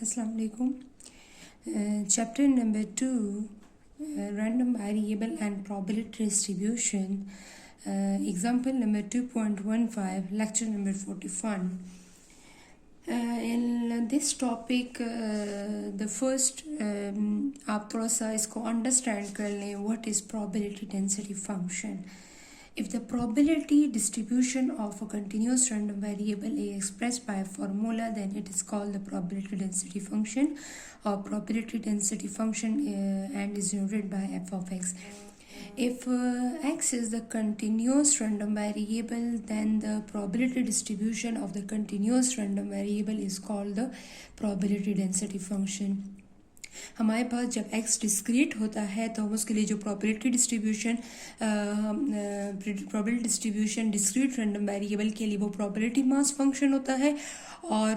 Assalamu alaikum. Chapter number 2, random variable and probability distribution. Example number 2.15, lecture number 41. In this topic, the first आप थोड़ा सा इसको understand कर लें. What is probability density function? If the probability distribution of a continuous random variable is expressed by a formula, then it is called the probability density function or probability density function and is denoted by f of x. If x is the continuous random variable, then the probability distribution of the continuous random variable is called the probability density function. हमारे पास जब x discrete होता है तो हम उसके लिए जो probability distribution discrete random variable के लिए वो probability mass फंक्शन होता है और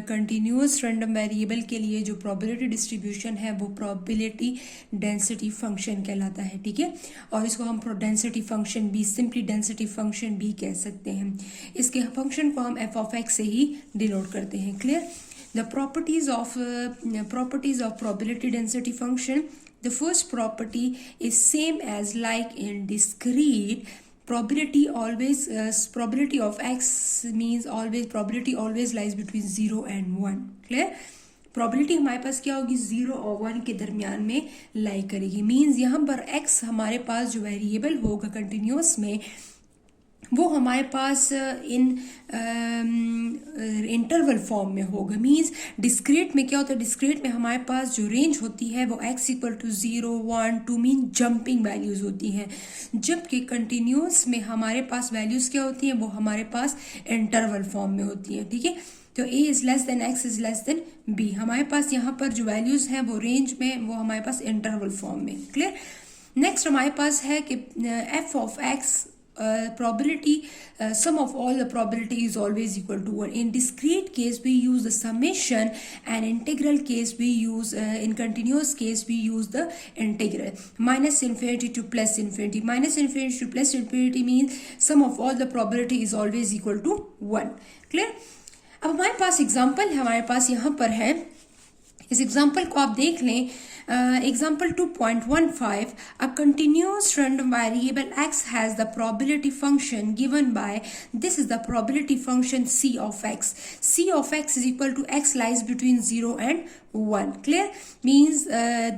कंटिन्यूस रैंडम वेरिएबल के लिए जो probability डिस्ट्रीब्यूशन है वो probability डेंसिटी फंक्शन कहलाता है. ठीक है, और इसको हम डेंसिटी फंक्शन भी, सिंपली डेंसिटी फंक्शन भी कह सकते हैं. इसके फंक्शन को हम f of x से ही डिनोट करते हैं. Clear? The properties of probability density function. The first property is same as like in discrete. Probability of x means probability always lies between 0 and 1. Clear? Probability हमारे पास क्या होगी, 0 और 1 के दरमियान में लाई करेगी. मीन्स यहाँ पर x हमारे पास जो वेरिएबल होगा कंटिन्यूस में वो हमारे पास इन इंटरवल फॉर्म में होगा. मीन्स डिस्क्रीट में क्या होता है, डिस्क्रीट में हमारे पास जो रेंज होती है वो x equal to 0, 1, 2 mean jumping values होती हैं. जबकि कंटिन्यूस में हमारे पास वैल्यूज़ क्या होती हैं, वो हमारे पास इंटरवल फॉर्म में होती हैं. ठीक है, तो a is less than x is less than b. हमारे पास यहाँ पर जो वैल्यूज़ हैं वो रेंज में, वो हमारे पास इंटरवल फॉर्म में. क्लियर? नेक्स्ट हमारे पास है कि f of x probability sum of all the probability is always equal to 1. In discrete case we use the summation, and integral case we use in continuous case we use the integral. Minus infinity to plus infinity. Minus infinity to plus infinity means sum of all the probability is always equal to 1. Clear? अब हमारे पास example हमारे पास यहाँ पर है. इस example को आप देख लें. Example 2.15, a continuous random variable x has the probability function given by, this is the probability function c of x. C of x is equal to x lies between 0 and 1. Clear? Means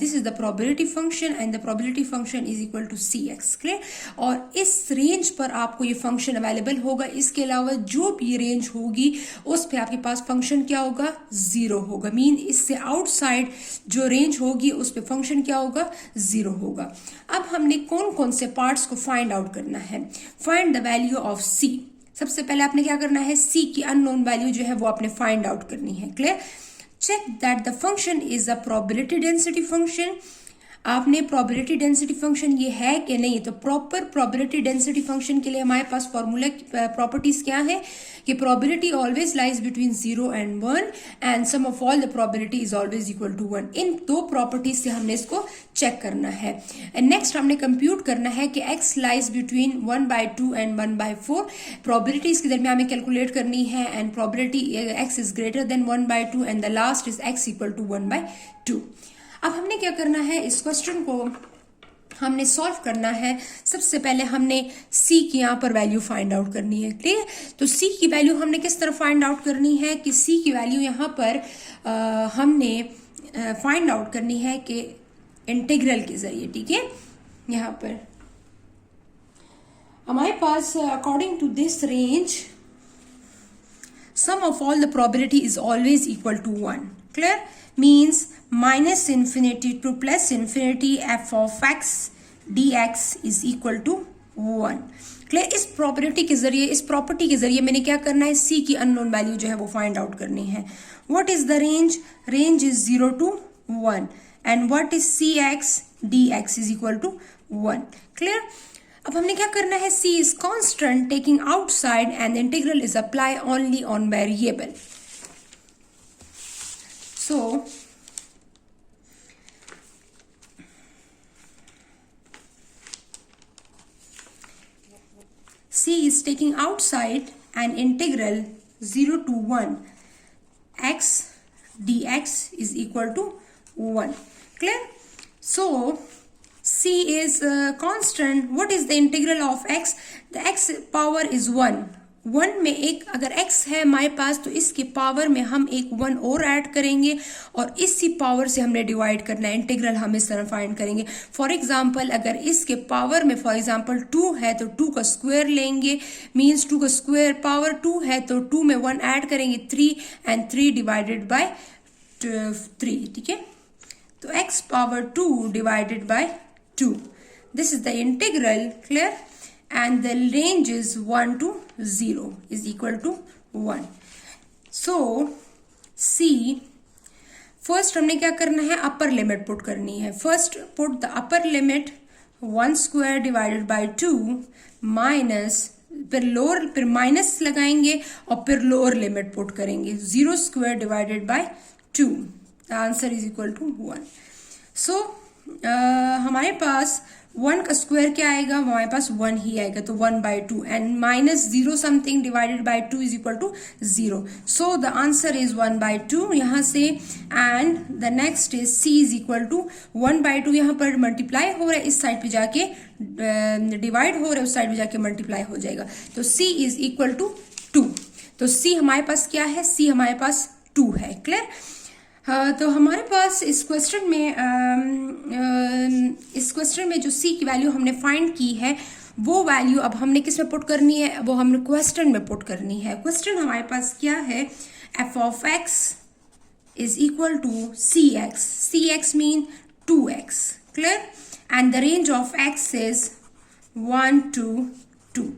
this is the probability function and the probability function is equal to cx. Clear? और इस range पर आपको ये function available होगा. इसके अलावा जो भी रेंज होगी उस पे आपके पास फंक्शन क्या होगा, 0 होगा. मीन इससे आउटसाइड जो रेंज होगी उस पे फंक्शन क्या होगा, 0 होगा. अब हमने कौन कौन से पार्ट्स को फाइंड आउट करना है. Find the value of c. सबसे पहले आपने क्या करना है, c की अननोन वैल्यू जो है वो आपने फाइंड आउट करनी है. Clear? Check that the function is a probability density function. आपने probability density function ये है कि नहीं. तो proper probability density function के लिए हमारे पास फॉर्मूला प्रॉपर्टीज क्या है कि probability always lies between 0 and 1 and sum of all the probability is always equal to 1. इन दो प्रॉपर्टीज से हमने इसको चेक करना है. नेक्स्ट हमने कंप्यूट करना है कि x lies between 1/2 and 1/4. probability इसके दरमियान में कैलकुलेट करनी है and probability x is greater than 1/2 and the last is x equal to 1/2. अब हमने क्या करना है, इस क्वेश्चन को हमने सॉल्व करना है. सबसे पहले हमने c की यहाँ पर वैल्यू फाइंड आउट करनी है. क्लियर? तो c की वैल्यू हमने किस तरह फाइंड आउट करनी है कि c की वैल्यू यहाँ पर हमने फाइंड आउट करनी है कि इंटीग्रल के जरिए. ठीक है, यहाँ पर हमारे पास according to this range sum of all the probability is always equal to 1. Clear? Means minus infinity to plus infinity f of x dx is equal to 1. Clear? इस प्रॉपर्टी के जरिए मैंने क्या करना है, c की अननोन वैल्यू जो है वो फाइंड आउट करनी है. What is the range? Range is 0 to 1. And what is cx? dx is equal to 1. Clear? अब हमने क्या करना है, c is constant taking outside and the integral is apply only on variable. So c is taking outside and integral 0 to 1 x dx is equal to 1. Clear? So c is constant. What is the integral of x? The x power is 1. 1 में एक अगर x है हमारे पास तो इसके power में हम एक 1 और ऐड करेंगे और इसी पावर से हमने डिवाइड करना है. इंटीग्रल हम इस तरह फाइंड करेंगे. फॉर एग्जांपल अगर इसके पावर में फॉर एग्जांपल 2 है तो 2 का स्क्वायर लेंगे. मींस 2 का स्क्वायर पावर 2 है तो 2 में 1 ऐड करेंगे 3 एंड 3 डिवाइडेड बाय 3. ठीक है, तो x power 2 divided by 2. This is the integral. Clear? And the range is 1 to 0 is equal to 1. So C, first हमने क्या करना है, अपर लिमिट पुट करनी है. First put the upper limit 1 square divided by 2 minus, फिर minus लगाएंगे और फिर लोअर लिमिट पुट करेंगे 0 square divided by 2. The answer is equal to 1. So हमारे पास 1 का स्क्वायर क्या आएगा, हमारे पास 1 ही आएगा तो 1/2 and minus 0 something divided by 2 is equal to 0. So the answer is 1/2 यहाँ से. And the next is c is equal to 1/2. यहाँ पर मल्टीप्लाई हो रहा है, इस साइड पे जाके डिवाइड हो रहा है, उस साइड पे जाके मल्टीप्लाई हो जाएगा. तो c इज इक्वल टू 2. तो c हमारे पास क्या है, c हमारे पास 2 है. क्लियर? तो हमारे पास इस क्वेश्चन में जो c की वैल्यू हमने फाइंड की है वो वैल्यू अब हमने किस में पुट करनी है, वो हमने क्वेश्चन में पुट करनी है. क्वेश्चन हमारे पास क्या है, f of x is equal to cx. cx mean 2x. Clear? And the range of x is 1 to 2.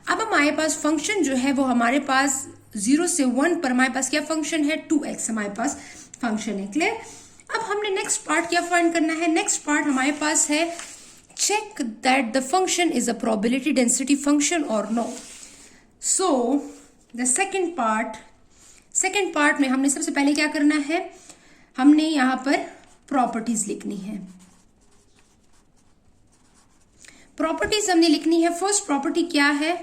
अब हमारे पास फंक्शन जो है वो हमारे पास 0 से 1 पर हमारे पास क्या फंक्शन है, 2x हमारे पास फंक्शन है. क्लियर? अब हमने नेक्स्ट पार्ट क्या फाइंड करना है, नेक्स्ट पार्ट हमारे पास है check that the function is a probability density function or no. So the second part में हमने सबसे पहले क्या करना है, हमने यहाँ पर प्रॉपर्टीज लिखनी है. प्रॉपर्टीज हमने लिखनी है. फर्स्ट प्रॉपर्टी क्या है,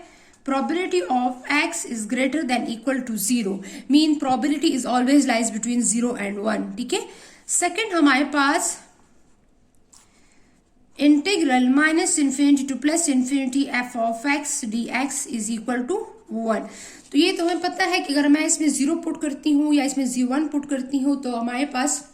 probability of x is greater than equal to 0. mean probability is always lies between 0 and 1. ठीक है. सेकेंड हमारे पास integral -∞ to +∞ f of x dx is equal to 1. तो ये तो हमें पता है कि अगर मैं इसमें 0 पुट करती हूँ या इसमें 1 पुट करती हूँ तो हमारे पास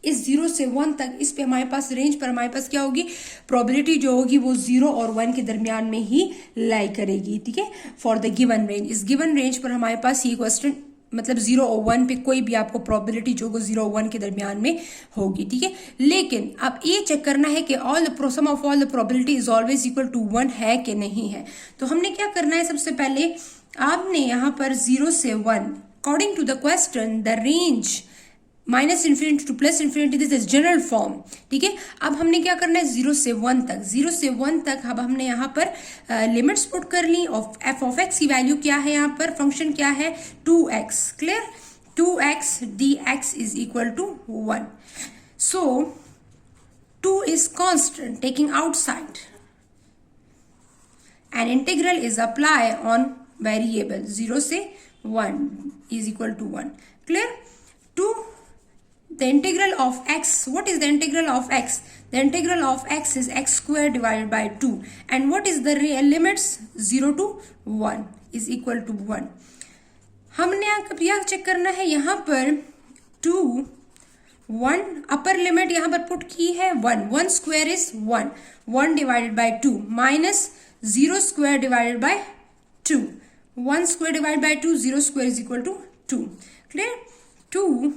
इस 0 से 1 तक इस पे हमारे पास रेंज पर हमारे पास क्या होगी, प्रोबेबिलिटी जो होगी वो 0 और 1 के दरमियान में ही लाई करेगी. ठीक है, फॉर द गिवन रेंज. इस गिवन रेंज पर हमारे पास ये क्वेश्चन मतलब 0 और 1 पे कोई भी आपको प्रोबेबिलिटी जो 0 और 1 के दरमियान में होगी. ठीक है, लेकिन अब ये चेक करना है कि sum of all the probability is always equal to 1 है कि नहीं है. तो हमने क्या करना है, सबसे पहले आपने यहाँ पर 0 से 1 according to the question the range -∞ to +∞, this is general form. ठीक है, अब हमने क्या करना है 0 से 1 तक. 0 से 1 तक अब हमने यहाँ पर लिमिट्स पुट कर ली. ऑफ f of x की वैल्यू क्या है, यहाँ पर फंक्शन क्या है 2x. Clear? 2x dx is equal to 1. So 2 is constant taking outside and integral is apply on variable 0 से 1 is equal to 1. Clear? 2 the integral of x, what is the integral of x? The integral of x is x square divided by 2. And what is the real limits? 0 to 1 is equal to 1. हमने यह check करना है, यहाँ पर 2 1 upper limit यहाँ पर put की है 1 square is 1 divided by 2 minus 0 square divided by 2. 1 square divided by 2, 0 square is equal to 2. Clear? 2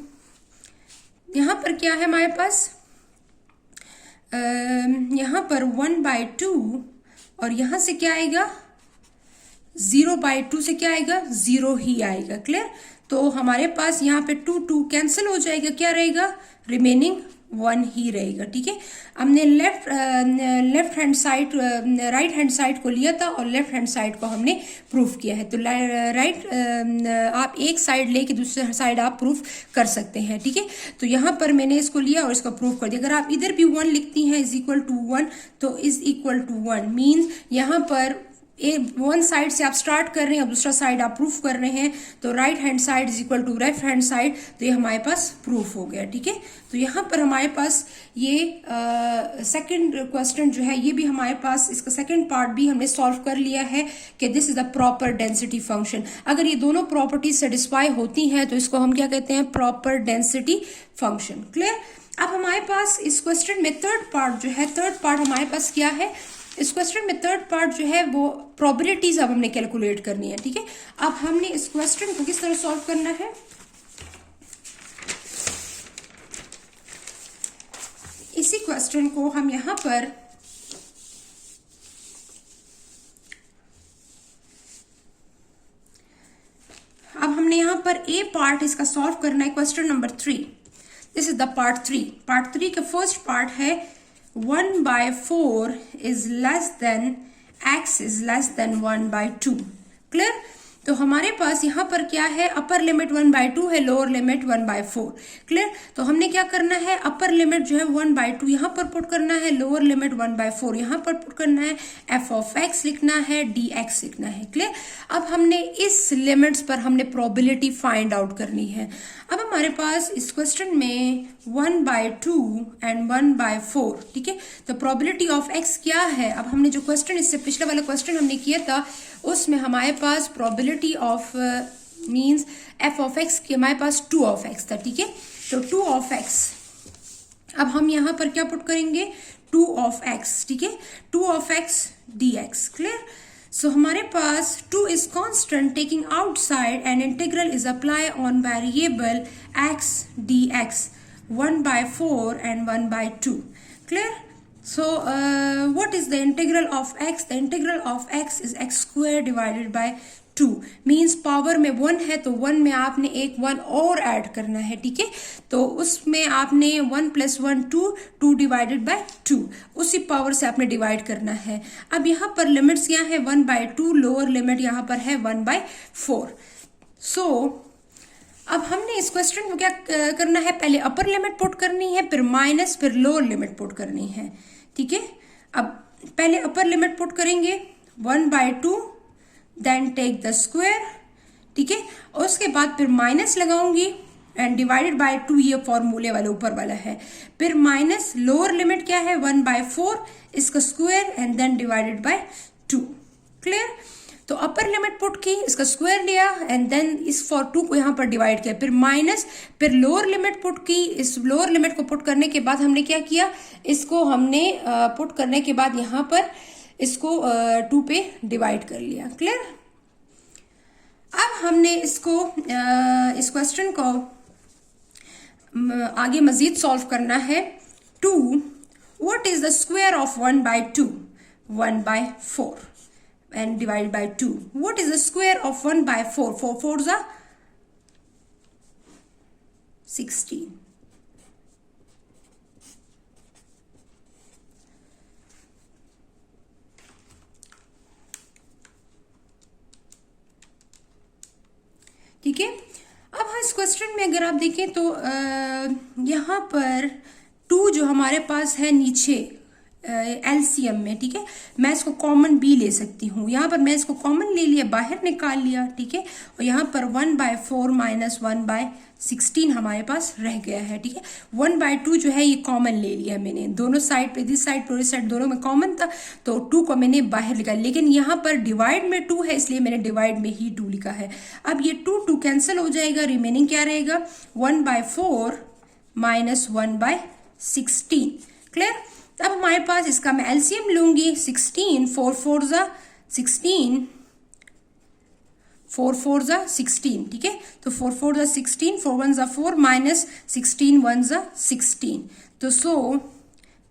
यहाँ पर क्या है हमारे पास, यहाँ पर 1/2 और यहाँ से क्या आएगा 0/2 से क्या आएगा 0 ही आएगा. क्लियर? तो हमारे पास यहाँ पे 2 कैंसिल हो जाएगा, क्या रहेगा रिमेनिंग 1 ही रहेगा. ठीक है, हमने left hand side right hand side को लिया था और लेफ्ट हैंड साइड को हमने प्रूफ किया है. तो राइट आप एक साइड लेके दूसरे साइड आप प्रूफ कर सकते हैं. ठीक है, तो यहाँ पर मैंने इसको लिया और इसको प्रूफ कर दिया. अगर आप इधर भी 1 लिखती हैं इज इक्वल टू 1 तो इज इक्वल टू 1 मीन यहाँ पर वन साइड से आप स्टार्ट कर रहे हैं और दूसरा साइड आप प्रूफ कर रहे हैं, तो right hand side is equal to left hand side, तो ये हमारे पास प्रूफ हो गया। ठीक है, तो यहाँ पर हमारे पास ये सेकंड क्वेश्चन जो है ये भी हमारे पास, इसका सेकंड पार्ट भी हमने सॉल्व कर लिया है कि this is the proper density function. अगर ये दोनों प्रॉपर्टीज सेटिस्फाई होती हैं तो इसको हम क्या कहते हैं, प्रॉपर डेंसिटी फंक्शन। क्लियर। अब हमारे पास इस क्वेश्चन में थर्ड पार्ट जो है, थर्ड पार्ट हमारे पास क्या है, इस क्वेश्चन में थर्ड पार्ट जो है वो प्रोबेबिलिटीज अब हमने कैलकुलेट करनी है। ठीक है, अब हमने इस क्वेश्चन को किस तरह सॉल्व करना है, इसी क्वेश्चन को हम यहां पर अब हमने यहां पर ए पार्ट इसका सॉल्व करना है, question number 3। This is the part 3। Part 3 का फर्स्ट पार्ट है 1/4 is less than x is less than 1/2। Clear. तो हमारे पास यहाँ पर क्या है, अपर लिमिट 1/2 है, लोअर लिमिट 1/4। क्लियर। तो हमने क्या करना है, अपर लिमिट जो है 1/2 यहाँ पर पुट करना है, लोअर लिमिट 1/4 यहाँ पर पुट करना है, f ऑफ x लिखना है, dx लिखना है। क्लियर। अब हमने इस लिमिट्स पर हमने प्रोबेबिलिटी फाइंड आउट करनी है। अब हमारे पास इस क्वेश्चन में 1/2 एंड 1/4, ठीक है, तो प्रोबेबिलिटी ऑफ x क्या है। अब हमने जो क्वेश्चन, इससे पिछले वाला क्वेश्चन हमने किया था, उसमें हमारे पास probability of means f of x की हमारे पास 2 ऑफ x था। ठीक है, तो 2 ऑफ x, अब हम यहाँ पर क्या पुट करेंगे, 2 ऑफ x। ठीक है, 2 ऑफ x dx। क्लियर। सो हमारे पास 2 is constant, taking outside and integral is applied on variable x dx, 1/4 and 1/2. Clear? So what is the integral of x? The integral of x is x square divided by 2। Means power में 1 है तो 1 में आपने एक 1 और add करना है। ठीक है, तो उसमें आपने 1 + 1 2 डिवाइडेड बाय 2, उसी पावर से आपने डिवाइड करना है। अब यहाँ पर लिमिट्स क्या है, 1/2, लोअर लिमिट यहाँ पर है 1/4। सो अब हमने इस क्वेश्चन को क्या करना है, पहले अपर लिमिट पुट करनी है, फिर माइनस, फिर लोअर लिमिट पुट करनी है। ठीक है, अब पहले अपर लिमिट पुट करेंगे 1/2, देन टेक द स्क्वायर। ठीक है, और उसके बाद फिर माइनस लगाऊंगी एंड डिवाइडेड बाय 2, ये फॉर्मूले वाले ऊपर वाला है। फिर माइनस लोअर लिमिट क्या है, 1/4, इसका square and then divided by 2। Clear. तो अपर लिमिट पुट की, इसका स्क्वायर लिया एंड देन इस 2 को यहाँ पर डिवाइड किया, फिर माइनस, फिर लोअर लिमिट पुट की। इस लोअर लिमिट को पुट करने के बाद हमने क्या किया, इसको हमने पुट करने के बाद यहाँ पर इसको 2 पे डिवाइड कर लिया। क्लियर। अब हमने इसको इस क्वेश्चन को आगे मजीद सॉल्व करना है। 2 what is the square of 1/2, 1/4 and divided by 2. What is the square of 1/4? 4 4s are 16. ठीक है, अब इस क्वेश्चन में अगर आप देखें तो यहाँ पर 2 जो हमारे पास है नीचे एलसीएम में, ठीक है, मैं इसको कॉमन भी ले सकती हूँ। यहाँ पर मैं इसको कॉमन ले लिया, बाहर निकाल लिया। ठीक है, और यहाँ पर 1/4 माइनस 1/16 हमारे पास रह गया है। ठीक है, 1/2 जो है ये कॉमन ले लिया मैंने, दोनों साइड पे, दिस साइड और इस साइड दोनों में कॉमन था, तो 2 को मैंने बाहर निकाला। लेकिन यहाँ पर डिवाइड में 2 है, इसलिए मैंने डिवाइड में ही 2 लिखा है। अब ये 2 कैंसिल हो जाएगा, रिमेनिंग क्या रहेगा, 1/4 माइनस 1/16। क्लियर। अब हमारे पास इसका मैं एलसीएम लूंगी, 16, 4 4s are 16, 4 4s are 16। ठीक है, तो 4 4s are 16, 4 1s are 4 minus 16 1s are 16, तो सो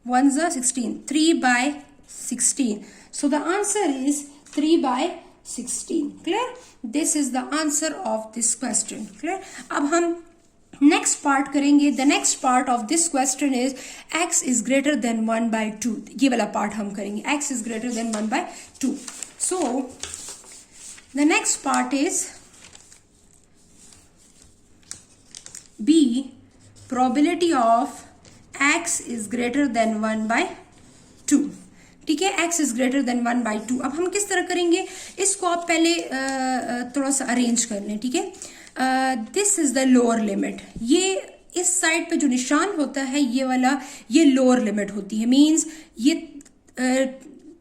1s are 16, 3/16। So the answer is 3/16। Clear. This is the answer of this question. Clear. अब हम नेक्स्ट पार्ट करेंगे। The next part of this question is x is greater than 1/2। ये वाला part हम करेंगे, x is greater than 1/2। So the next part is B, probability of x is greater than 1/2। ठीक है, x is greater than 1/2। अब हम किस तरह करेंगे इसको, आप पहले थोड़ा सा अरेंज कर लें, ठीक है। This is the lower limit, ये इस साइड पे जो निशान होता है ये वाला, ये लोअर लिमिट होती है, मींस ये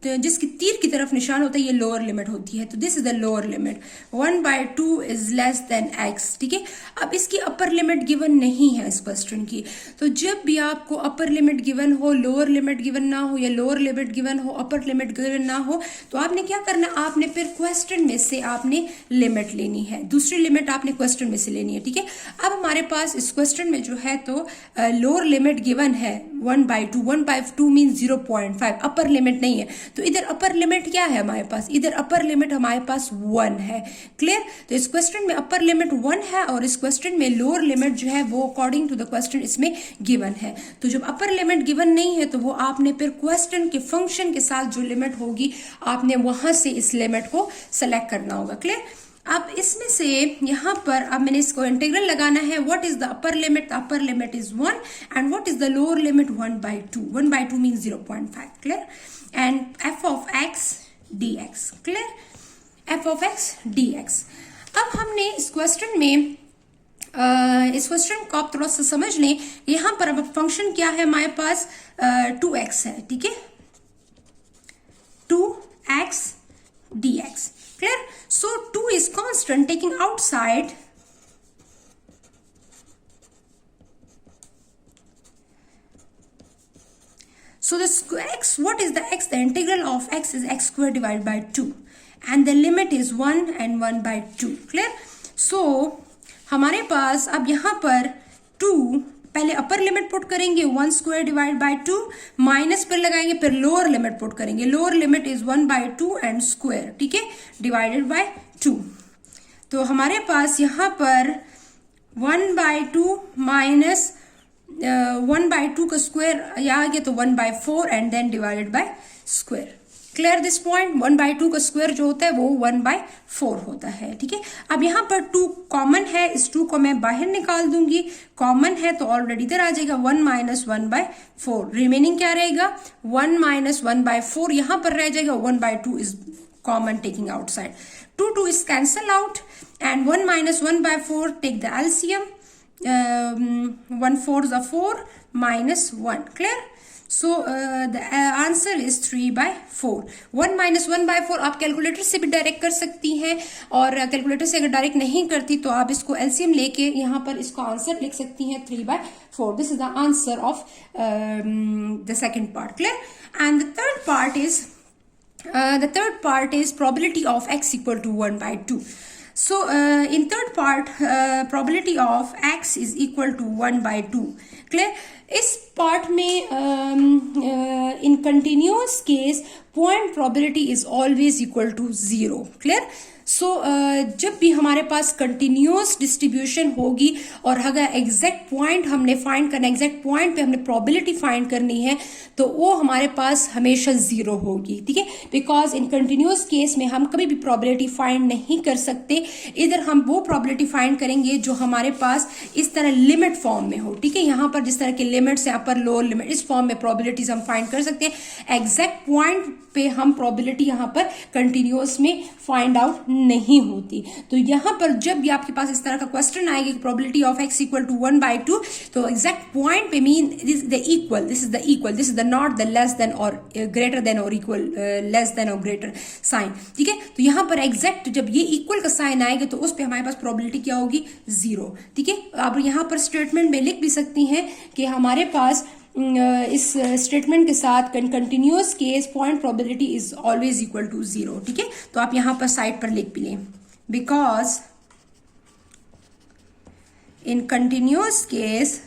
जिसकी तीर की तरफ निशान होता है ये लोअर लिमिट होती है। तो this is the lower limit, 1/2 is less than x, ठीक है। अब इसकी अपर लिमिट गिवन नहीं है इस क्वेश्चन की, तो जब भी आपको अपर लिमिट गिवन हो, लोअर लिमिट गिवन ना हो, या लोअर लिमिट गिवन हो, अपर लिमिट गिवन ना हो, तो आपने क्या करना, आपने फिर क्वेश्चन में से आपने लिमिट लेनी है, दूसरी लिमिट आपने क्वेश्चन में से लेनी है, ठीक है। अब हमारे पास इस क्वेश्चन में जो है तो लोअर लिमिट गिवन है 1/2, 1/2 मीन 0.5, अपर लिमिट नहीं है। तो इधर अपर लिमिट क्या है हमारे पास, इधर अपर लिमिट हमारे पास 1 है, क्लियर। तो इस क्वेश्चन में अपर लिमिट 1 है और इस क्वेश्चन में लोअर लिमिट जो है वो अकॉर्डिंग टू द क्वेश्चन इसमें गिवन है। तो जब अपर लिमिट गिवन नहीं है तो वो आपने फिर क्वेश्चन के फंक्शन के साथ जो लिमिट होगी आपने वहां से इस लिमिट को सेलेक्ट करना होगा, क्लियर। अब इसमें से यहाँ पर अब मैंने इसको इंटीग्रल लगाना है, what is the upper limit, the upper limit is 1 and what is the lower limit 1/2, 1/2 mean 0.5, clear. And f of x dx, clear, f of x dx। अब हमने इस क्वेश्चन में इस क्वेश्चन को आप थोड़ा सा समझ लें, यहां पर अब फंक्शन क्या है हमारे पास, 2x है, ठीक है, 2x dx, clear। So 2 is constant, taking outside so the x, what is the x, the integral of x is x square divided by 2 and the limit is 1 and 1/2, clear। So हमारे पास अब यहाँ पर 2, पहले upper limit put करेंगे 1 square divide by 2, minus पर लगाएंगे, फिर lower limit put करेंगे, lower limit is 1/2 and square, ठीक है, डिवाइडेड बाय 2। तो हमारे पास यहाँ पर 1/2 माइनस 1/2 का स्क्वायर या आ गया तो 1/4 and then divided by square, clear this point. 1/2 का स्क्वायर जो होता है वो 1/4 होता है, ठीक है। अब यहाँ पर 2 कॉमन है, इस 2 को मैं बाहर निकाल दूंगी, कॉमन है तो ऑलरेडी इधर आ जाएगा 1 माइनस 1/4, रिमेनिंग क्या रहेगा 1 माइनस 1/4, यहाँ पर रह जाएगा 1/2 is common taking outside, 2 is cancel out and 1 minus 1/4 take the LCM, 1 4s are 4 minus 1, clear। So the answer is 3/4। 1 minus 1/4 आप कैलकुलेटर से भी डायरेक्ट कर सकती हैं, और कैलकुलेटर से अगर डायरेक्ट नहीं करती तो आप इसको एलसीएम लेके यहाँ पर इसको आंसर लिख सकती हैं 3/4। This is the answer of the second part, clear. And the third part is probability of x equal to 1/2। So in third part probability of x is equal to 1/2, clear। इस part में in continuous case point probability is always equal to 0, clear। सो जब भी हमारे पास continuous distribution होगी और अगर exact point हमने find करना, एग्जैक्ट पॉइंट पे हमने प्रोबेबिलिटी फाइंड करनी है तो वो हमारे पास हमेशा 0 होगी, ठीक है। बिकॉज इन कंटिन्यूस केस में हम कभी भी प्रोबेबिलिटी फाइंड नहीं कर सकते, इधर हम वो प्रोबेबिलिटी फाइंड करेंगे जो हमारे पास इस तरह लिमिट फॉर्म में हो, ठीक है। यहाँ पर जिस तरह के लिमिट्स है, अपर लोअर लिमिट, इस फॉर्म में प्रोबेबिलिटीज हम फाइंड कर सकते हैं। एग्जैक्ट पॉइंट पे हम प्रोबेबिलिटी यहाँ पर कंटिन्यूस में फाइंड आउट नहीं होती। तो यहाँ पर जब भी आपके पास इस तरह का क्वेश्चन आएगा probability of x equal to 1/2, तो एग्जैक्ट पॉइंट पे mean this the equal, this is the equal, this is the not the less than और ग्रेटर देन और इक्वल, लेस देन और ग्रेटर साइन, ठीक है। तो यहाँ पर एग्जैक्ट जब ये इक्वल का साइन आएगा तो उस पर हमारे पास प्रोबेबिलिटी क्या होगी 0, ठीक है। आप यहाँ पर स्टेटमेंट में लिख भी सकती हैं कि हमारे पास इस स्टेटमेंट के साथ continuous case point probability is always equal to 0, ठीक है। तो आप यहां पर साइड पर लिख भी लें, because in continuous case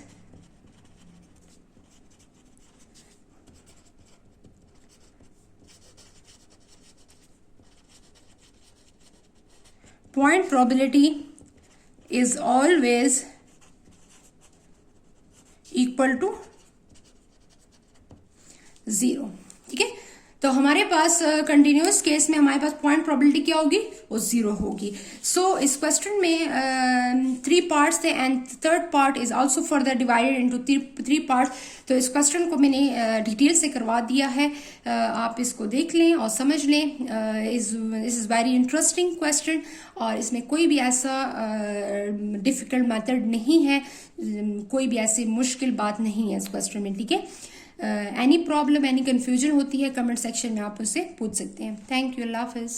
point probability is always equal to 0, ठीक है। तो हमारे पास कंटिन्यूअस केस में हमारे पास पॉइंट प्रोबेबिलिटी क्या होगी, वो 0 होगी। सो इस क्वेश्चन में 3 पार्ट्स थे and third part is also further divided into 3 parts. तो इस क्वेश्चन को मैंने डिटेल से करवा दिया है, आप इसको देख लें और समझ लें। इज वेरी इंटरेस्टिंग क्वेश्चन और इसमें कोई भी ऐसा डिफिकल्ट मेथड नहीं है, कोई भी ऐसी मुश्किल बात नहीं है इस क्वेश्चन में, ठीक है। एनी प्रॉब्लम एनी कन्फ्यूजन होती है कमेंट सेक्शन में आप उससे पूछ सकते हैं। थैंक यू, अल्लाह हाफिज़।